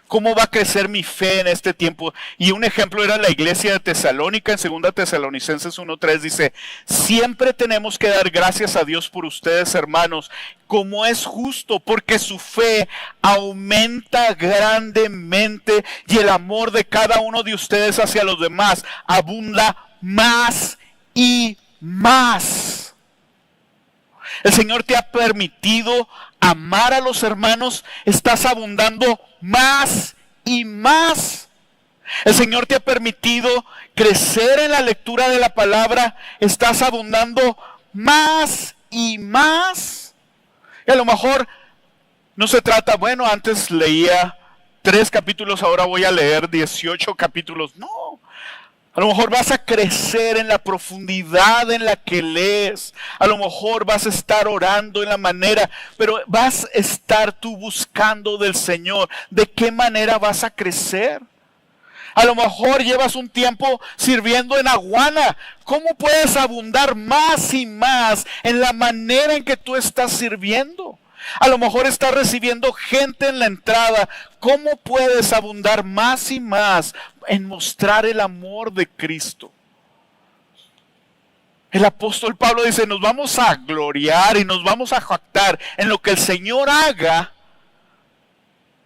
¿Cómo va a crecer mi fe en este tiempo? Y un ejemplo era la iglesia de Tesalónica, en 2 Tesalonicenses 1:3 dice, siempre tenemos que dar gracias a Dios por ustedes, hermanos, como es justo, porque su fe aumenta grandemente y el amor de cada uno de ustedes hacia los demás abunda más y más. El Señor te ha permitido amar a los hermanos, estás abundando más y más. El Señor te ha permitido crecer en la lectura de la palabra, estás abundando más y más. Y a lo mejor no se trata, bueno, antes leía 3 capítulos, ahora voy a leer 18 capítulos. No. A lo mejor vas a crecer en la profundidad en la que lees. A lo mejor vas a estar orando en la manera, pero vas a estar tú buscando del Señor. ¿De qué manera vas a crecer? A lo mejor llevas un tiempo sirviendo en Aguana. ¿Cómo puedes abundar más y más en la manera en que tú estás sirviendo? A lo mejor estás recibiendo gente en la entrada. ¿Cómo puedes abundar más y más en mostrar el amor de Cristo? El apóstol Pablo dice, nos vamos a gloriar y nos vamos a jactar en lo que el Señor haga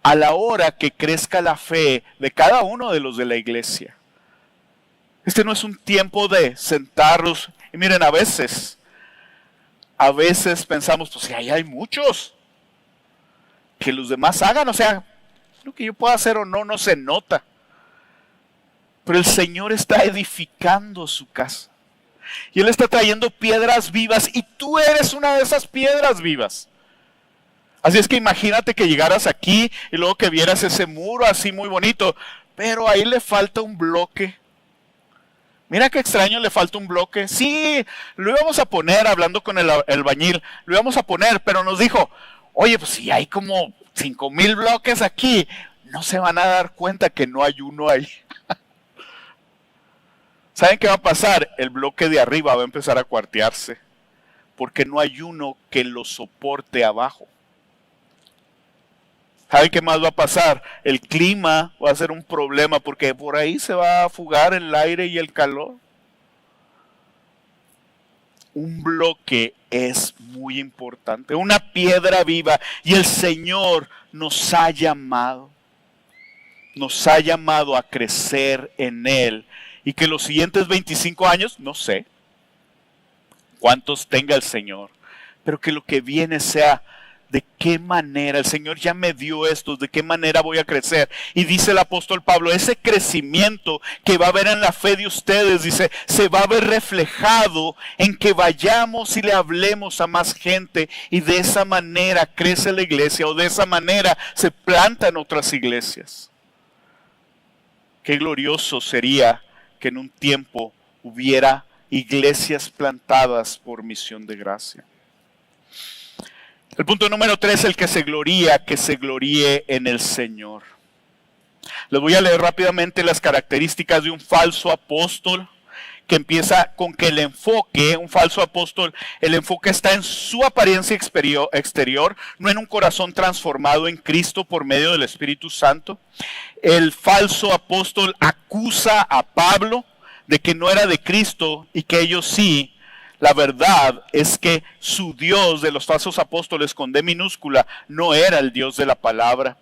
a la hora que crezca la fe de cada uno de los de la iglesia. Este no es un tiempo de sentarnos. Y miren, a veces pensamos, pues si ahí hay muchos, que los demás hagan, o sea, lo que yo pueda hacer o no se nota. Pero el Señor está edificando su casa. Y Él está trayendo piedras vivas y tú eres una de esas piedras vivas. Así es que imagínate que llegaras aquí y luego que vieras ese muro así muy bonito, pero ahí le falta un bloque. Mira qué extraño, le falta un bloque. Sí, lo íbamos a poner, hablando con el albañil, lo íbamos a poner, pero nos dijo, oye, pues si hay como 5,000 bloques aquí, no se van a dar cuenta que no hay uno ahí. ¿Saben qué va a pasar? El bloque de arriba va a empezar a cuartearse, porque no hay uno que lo soporte abajo. ¿Saben qué más va a pasar? El clima va a ser un problema porque por ahí se va a fugar el aire y el calor. Un bloque es muy importante, una piedra viva. Y el Señor nos ha llamado a crecer en Él. Y que los siguientes 25 años, no sé cuántos tenga el Señor, pero que lo que viene sea de qué manera, el Señor ya me dio esto, de qué manera voy a crecer. Y dice el apóstol Pablo, ese crecimiento que va a haber en la fe de ustedes, dice, se va a ver reflejado en que vayamos y le hablemos a más gente y de esa manera crece la iglesia o de esa manera se plantan otras iglesias. Qué glorioso sería que en un tiempo hubiera iglesias plantadas por Misión de Gracia. El punto número 3, el que se gloríe en el Señor. Les voy a leer rápidamente las características de un falso apóstol, que empieza con que el enfoque, un falso apóstol, el enfoque está en su apariencia exterior, no en un corazón transformado en Cristo por medio del Espíritu Santo. El falso apóstol acusa a Pablo de que no era de Cristo y que ellos sí. La verdad es que su Dios de los falsos apóstoles con D minúscula no era el Dios de la palabra.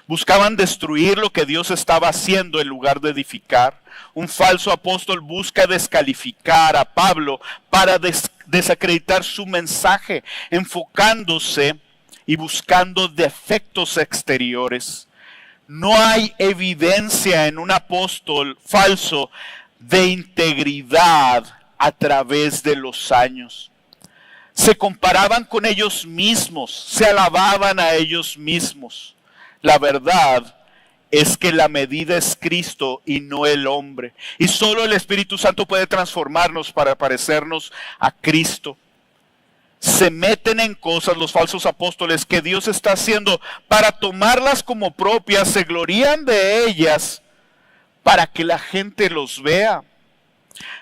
Buscaban destruir lo que Dios estaba haciendo en lugar de edificar. Un falso apóstol busca descalificar a Pablo para desacreditar su mensaje, enfocándose y buscando defectos exteriores. No hay evidencia en un apóstol falso de integridad a través de los años. Se comparaban con ellos mismos, se alababan a ellos mismos. La verdad es que la medida es Cristo y no el hombre. Y solo el Espíritu Santo puede transformarnos para parecernos a Cristo. Se meten en cosas los falsos apóstoles que Dios está haciendo para tomarlas como propias, se glorían de ellas para que la gente los vea.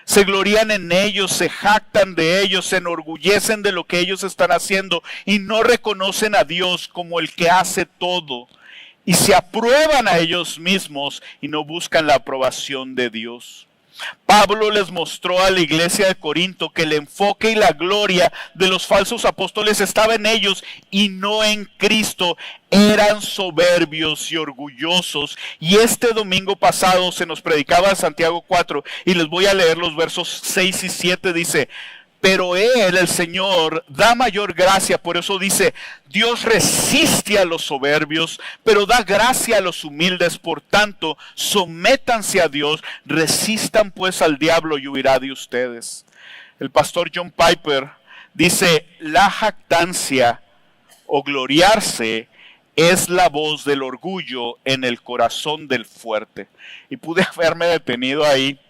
Se glorían en ellos, se jactan de ellos, se enorgullecen de lo que ellos están haciendo y no reconocen a Dios como el que hace todo. Y se aprueban a ellos mismos y no buscan la aprobación de Dios. Pablo les mostró a la iglesia de Corinto que el enfoque y la gloria de los falsos apóstoles estaba en ellos y no en Cristo. Eran soberbios y orgullosos. Y este domingo pasado se nos predicaba Santiago 4 y les voy a leer los versos 6 y 7. Dice: pero Él, el Señor, da mayor gracia. Por eso dice: Dios resiste a los soberbios, pero da gracia a los humildes. Por tanto, sométanse a Dios, resistan pues al diablo y huirá de ustedes. El pastor John Piper dice: la jactancia o gloriarse es la voz del orgullo en el corazón del fuerte. Y pude haberme detenido ahí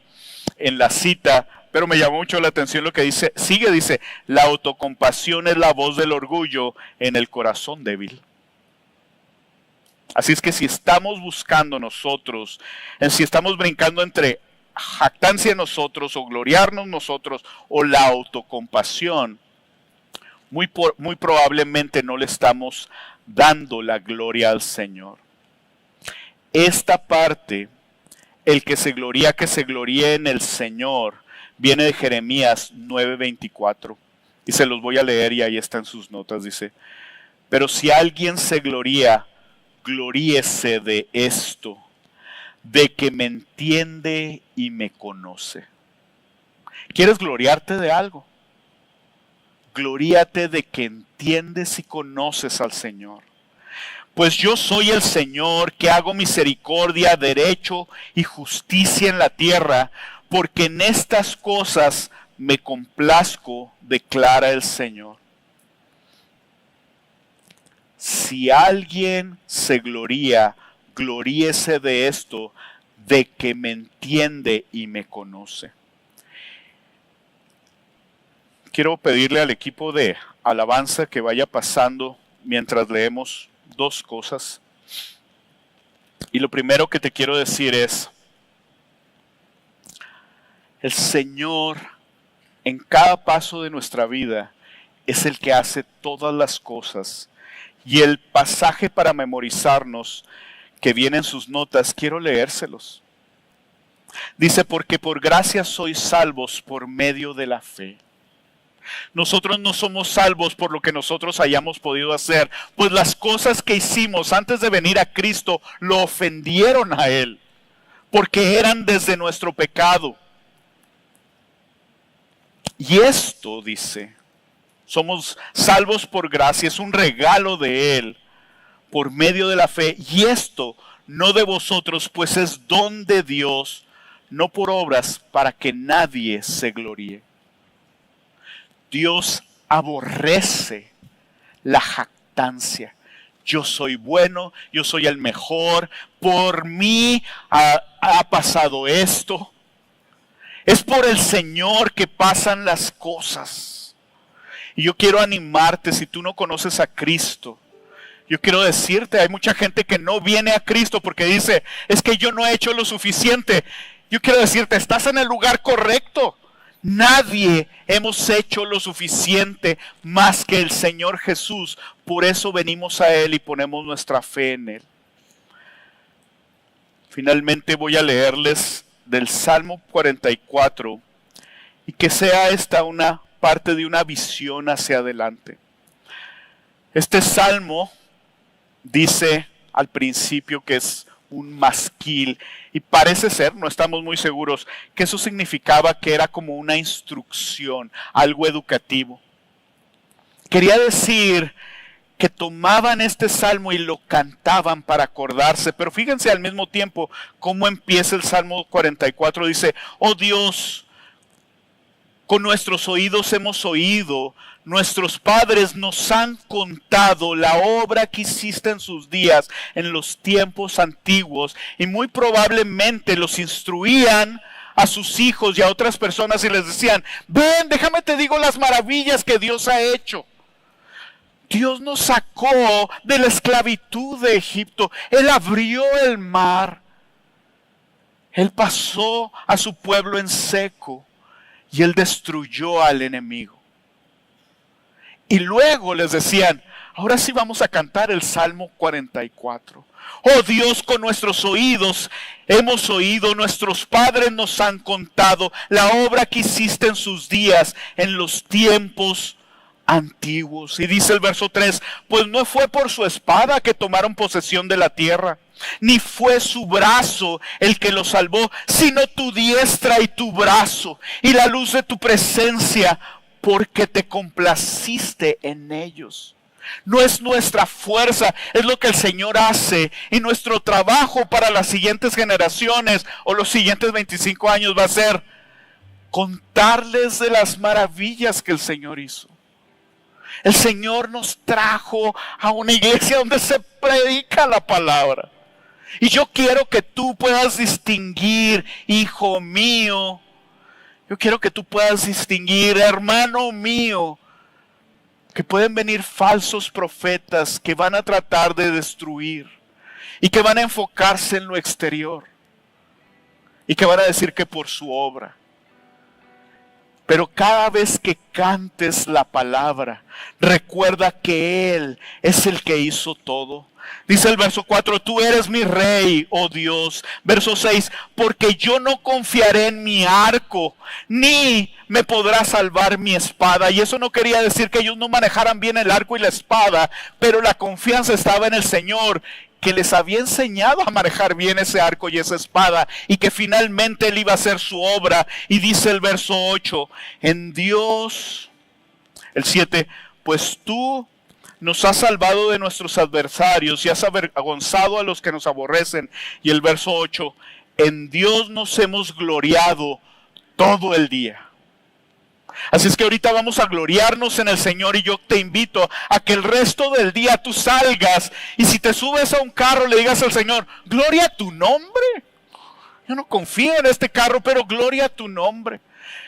en la cita, pero me llamó mucho la atención lo que dice, dice, la autocompasión es la voz del orgullo en el corazón débil. Así es que si estamos buscando nosotros, si estamos brincando entre jactancia en nosotros o gloriarnos nosotros o la autocompasión, muy probablemente no le estamos dando la gloria al Señor. Esta parte, el que se gloríe en el Señor, viene de Jeremías 9:24 y se los voy a leer y ahí están sus notas. Dice: pero si alguien se gloría, gloríese de esto, de que me entiende y me conoce. ¿Quieres gloriarte de algo? Gloríate de que entiendes y conoces al Señor. Pues yo soy el Señor que hago misericordia, derecho y justicia en la tierra, porque en estas cosas me complazco, declara el Señor. Si alguien se gloría, gloríese de esto, de que me entiende y me conoce. Quiero pedirle al equipo de alabanza que vaya pasando mientras leemos dos cosas. Y lo primero que te quiero decir es: el Señor en cada paso de nuestra vida es el que hace todas las cosas. Y el pasaje para memorizarnos que viene en sus notas, quiero leérselos. Dice: porque por gracia sois salvos por medio de la fe. Nosotros no somos salvos por lo que nosotros hayamos podido hacer, pues las cosas que hicimos antes de venir a Cristo lo ofendieron a Él, porque eran desde nuestro pecado. Y esto, dice, somos salvos por gracia, es un regalo de Él, por medio de la fe. Y esto no de vosotros, pues es don de Dios, no por obras, para que nadie se gloríe. Dios aborrece la jactancia. Yo soy bueno, yo soy el mejor, por mí ha pasado esto. Es por el Señor que pasan las cosas. Y yo quiero animarte, si tú no conoces a Cristo, yo quiero decirte, hay mucha gente que no viene a Cristo porque dice: es que yo no he hecho lo suficiente. Yo quiero decirte, estás en el lugar correcto. Nadie hemos hecho lo suficiente más que el Señor Jesús. Por eso venimos a Él y ponemos nuestra fe en Él. Finalmente voy a leerles del Salmo 44 y que sea esta una parte de una visión hacia adelante. Este salmo dice al principio que es un masquil y parece ser, no estamos muy seguros, que eso significaba que era como una instrucción, algo educativo. Quería decir que tomaban este salmo y lo cantaban para acordarse. Pero fíjense al mismo tiempo cómo empieza el Salmo 44. Dice, oh Dios, con nuestros oídos hemos oído, nuestros padres nos han contado la obra que hiciste en sus días, en los tiempos antiguos, y muy probablemente los instruían a sus hijos y a otras personas y les decían, ven, déjame te digo las maravillas que Dios ha hecho. Dios nos sacó de la esclavitud de Egipto. Él abrió el mar. Él pasó a su pueblo en seco y Él destruyó al enemigo. Y luego les decían, ahora sí vamos a cantar el Salmo 44. Oh Dios, con nuestros oídos hemos oído, nuestros padres nos han contado la obra que hiciste en sus días, en los tiempos antiguos. Y dice el verso 3, pues no fue por su espada que tomaron posesión de la tierra, ni fue su brazo el que los salvó, sino tu diestra y tu brazo, y la luz de tu presencia, porque te complaciste en ellos. No es nuestra fuerza, es lo que el Señor hace. Y nuestro trabajo para las siguientes generaciones o los siguientes 25 años va a ser contarles de las maravillas que el Señor hizo. El Señor nos trajo a una iglesia donde se predica la palabra. Y yo quiero que tú puedas distinguir, hijo mío. Yo quiero que tú puedas distinguir, hermano mío, que pueden venir falsos profetas que van a tratar de destruir y que van a enfocarse en lo exterior y que van a decir que por su obra. Pero cada vez que cantes la palabra, recuerda que Él es el que hizo todo. Dice el verso 4, tú eres mi rey, oh Dios. Verso 6, porque yo no confiaré en mi arco, ni me podrá salvar mi espada. Y eso no quería decir que ellos no manejaran bien el arco y la espada, pero la confianza estaba en el Señor, que les había enseñado a manejar bien ese arco y esa espada, y que finalmente Él iba a hacer su obra. Y dice el verso 8, en Dios, el 7, pues tú nos has salvado de nuestros adversarios y has avergonzado a los que nos aborrecen. Y el verso 8, en Dios nos hemos gloriado todo el día. Así es que ahorita vamos a gloriarnos en el Señor, y yo te invito a que el resto del día tú salgas y si te subes a un carro le digas al Señor, gloria a tu nombre. Yo no confío en este carro, pero gloria a tu nombre.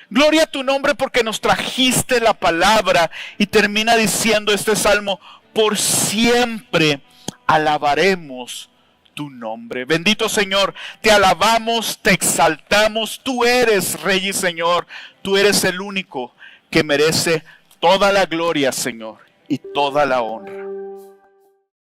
Gloria a tu nombre porque nos trajiste la palabra. Y termina diciendo este salmo, por siempre alabaremos tu nombre. Bendito Señor, te alabamos, te exaltamos. Tú eres Rey y Señor. Tú eres el único que merece toda la gloria, Señor, y toda la honra.